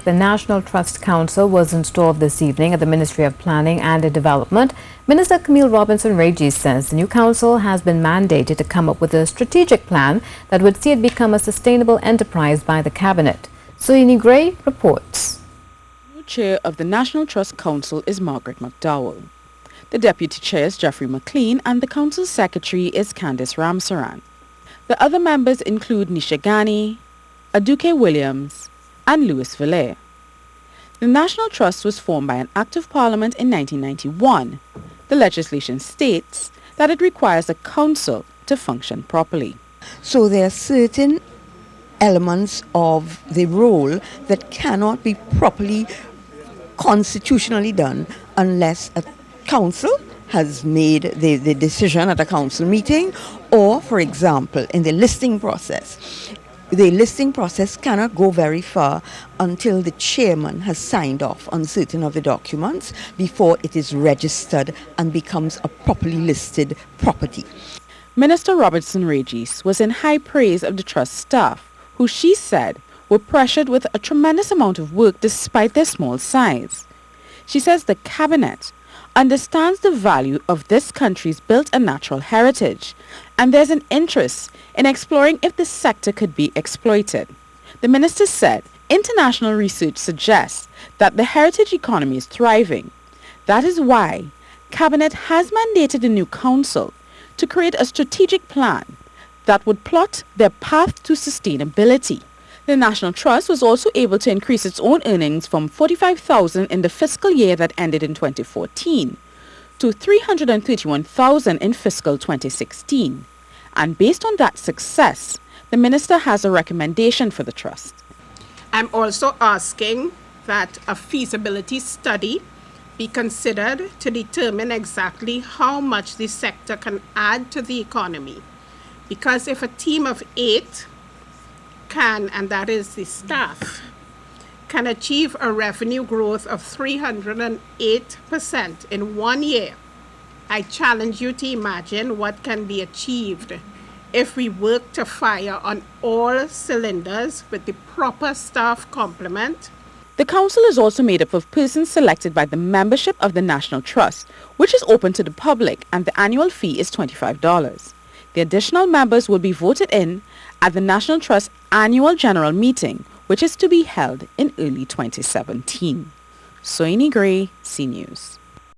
The National Trust Council was installed this evening at the Ministry of Planning and Development. Minister Camille Robinson-Regis says the new council has been mandated to come up with a strategic plan that would see it become a sustainable enterprise by the Cabinet. Soini Gray reports. The new chair of the National Trust Council is Margaret McDowell. The deputy chair is Jeffrey McLean and the council secretary is Candice Ramsaran. The other members include Nisha Ghani, Aduke Williams, and Louis Villet. The National Trust was formed by an Act of Parliament in 1991. The legislation states that it requires a council to function properly. So there are certain elements of the role that cannot be properly constitutionally done unless a council has made the decision at a council meeting, or, for example, in the listing process. The listing process cannot go very far until the chairman has signed off on certain of the documents before it is registered and becomes a properly listed property. Minister Robinson-Regis was in high praise of the trust staff, who she said were pressured with a tremendous amount of work despite their small size. She says the Cabinet understands the value of this country's built and natural heritage, and there's an interest in exploring if the sector could be exploited. The minister said international research suggests that the heritage economy is thriving. That is why Cabinet has mandated a new council to create a strategic plan that would plot their path to sustainability. The National Trust was also able to increase its own earnings from $45,000 in the fiscal year that ended in 2014 to $331,000 in fiscal 2016. And based on that success, the minister has a recommendation for the trust. I'm also asking that a feasibility study be considered to determine exactly how much the sector can add to the economy. Because if a team of 8 can, and that is the staff, can achieve a revenue growth of 308% in 1 year, I challenge you to imagine what can be achieved if we work to fire on all cylinders with the proper staff complement. The council is also made up of persons selected by the membership of the National Trust, which is open to the public, and the annual fee is $25. The additional members will be voted in at the National Trust Annual General Meeting, which is to be held in early 2017. Soini Gray, CNews.